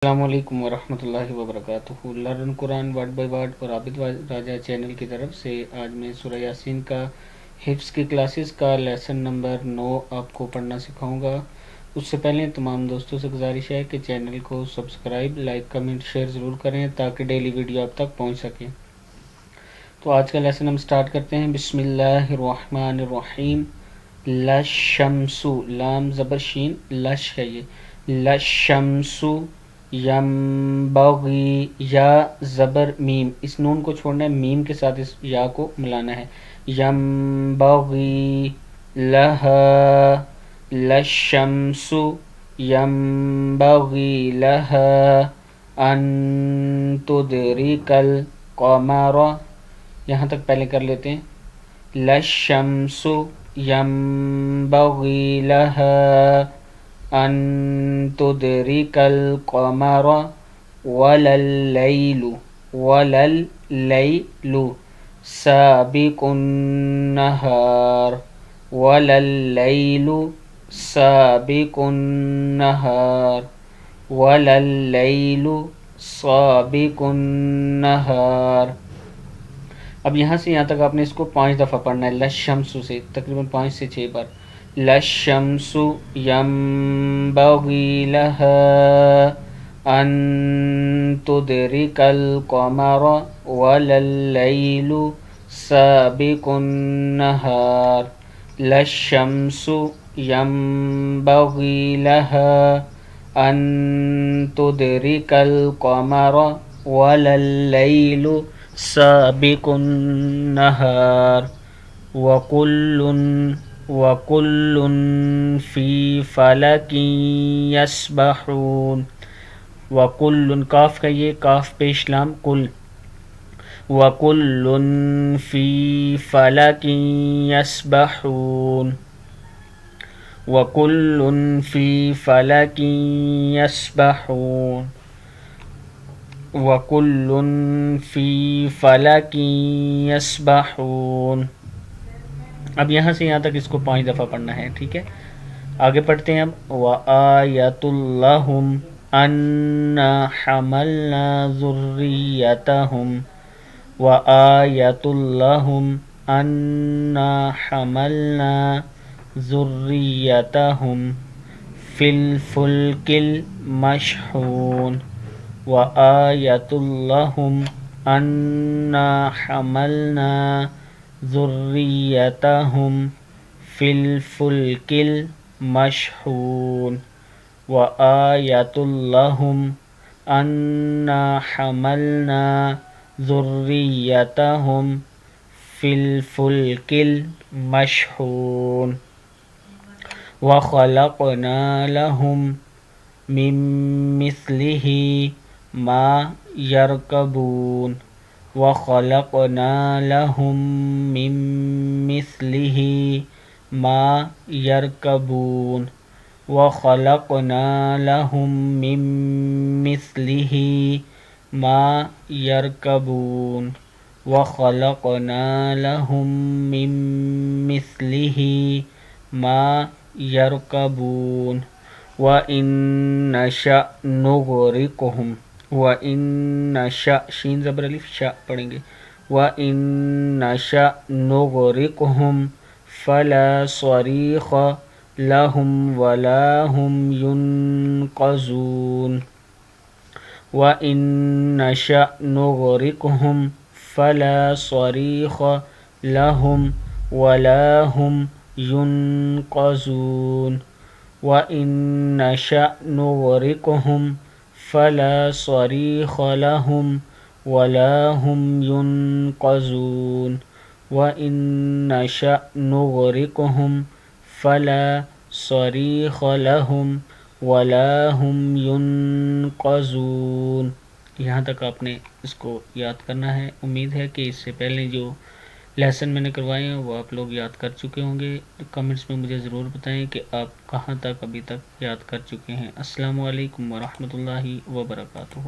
السلام علیکم ورحمۃ اللہ وبرکاتہ۔ Learn Quran word by word اور عابد راجہ چینل کی طرف سے آج میں سورہ یاسین کا حفظ کی کلاسز کا لیسن نمبر 9 آپ کو پڑھنا سکھاؤں گا۔ اس سے پہلے تمام دوستوں سے گزارش ہے کہ چینل کو سبسکرائب، لائک، کمنٹ، شیئر ضرور کریں تاکہ ڈیلی ویڈیو آپ تک پہنچ سکے۔ تو آج کا لیسن ہم سٹارٹ کرتے ہیں۔ بسم اللہ الرحمن الرحیم۔ لشمس، لام زبر شین، لش ہے یہ، لشمس ینبغی، یا زبر میم، اس نون کو چھوڑنا ہے، میم کے ساتھ اس یا کو ملانا ہے، ینبغی لہا، لشمس ینبغی لہا ان تدرک القمر، یہاں تک پہلے کر لیتے ہیں۔ لشمس ینبغی لہا ان تدرک القمر ولا اللیل سابق النہار، ولا اللیل سابق النہار، ولا اللیل سابق النہار۔ اب یہاں سے یہاں تک آپ نے اس کو 5 دفعہ پڑھنا ہے، لشمس سے تقریباً 5 سے 6 بار۔ لشمس ینبغی لہا ان تدرک القمر ولا اللیل سابق النہار، لشمس ینبغی لہا ان تدرک القمر ولا اللیل سابق النہار، وَكُلٌّ فِي فَلَكٍ يَسْبَحُونَ، وَكُلٌّ کاف کا یہ کاف پیش لام کل، وَكُلٌّ فِي فَلَكٍ يَسْبَحُونَ، وَكُلٌّ فِي فَلَكٍ يَسْبَحُونَ، وَكُلٌّ فِي فَلَكٍ يَسْبَحُونَ۔ اب یہاں سے یہاں تک اس کو 5 دفعہ پڑھنا ہے، ٹھیک ہے۔ آگے پڑھتے ہیں اب۔ وَآیَةٌ لَّهُمْ أَنَّا حَمَلْنَا ذُرِّيَّتَهُمْ، وَآیَةٌ لَّهُمْ أَنَّا حَمَلْنَا ذُرِّيَّتَهُمْ فِي الْفُلْكِ الْمَشْحُونِ، وَآیَةٌ لَّهُمْ أَنَّا حَمَلْنَا ذُرِّيَّتَهُمْ فِي الْفُلْكِ الْمَشْحُونِ، وَآیَةٌ لَّهُمْ أَنَّا حَمَلْنَا ذُرِّيَّتَهُمْ فِي الْفُلْكِ الْمَشْحُونِ، وَخَلَقْنَا لَهُم مِّن مِّثْلِهِ مَا يَرْكَبُونَ، وَخَلَقْنَا لَهُم مِّن مِّثْلِهِ مَا يَرْكَبُونَ، وَخَلَقْنَا لَهُم مِّن مِّثْلِهِ مَا يَرْكَبُونَ، وَخَلَقْنَا لَهُم مِّن مِّثْلِهِ مَا يَرْكَبُونَ، وَإِن نَّشَأْ نُغْرِقْهُمْ، وَإِن نَّشَأْ شین زبر الف شاء پڑھیں گے، وَإِن نَّشَأْ نُغْرِقْهُمْ فَلَا صَرِيخَ لَهُمْ وَلَا هُمْ يُنقَذُونَ، وَإِن نَّشَأْ نُغْرِقْهُمْ فَلَا صَرِيخَ لَهُمْ وَلَا هُمْ يُنقَذُونَ، وَإِن نَّشَأْ نُغْرِقْهُمْ فَلَا صَرِيخَ لَهُمْ وَلَا هُمْ يُنقَذُونَ، وَإِن نَّشَأْ نُغْرِقْهُمْ فَلَا صَرِيخَ لَهُمْ وَلَا هُمْ يُنقَذُونَ۔ یہاں تک آپ نے اس کو یاد کرنا ہے۔ امید ہے کہ اس سے پہلے جو لیسن میں نے کروائے ہیں وہ آپ لوگ یاد کر چکے ہوں گے۔ کمنٹس میں مجھے ضرور بتائیں کہ آپ کہاں تک ابھی تک یاد کر چکے ہیں۔ السلام علیکم ورحمۃ اللہ وبرکاتہ۔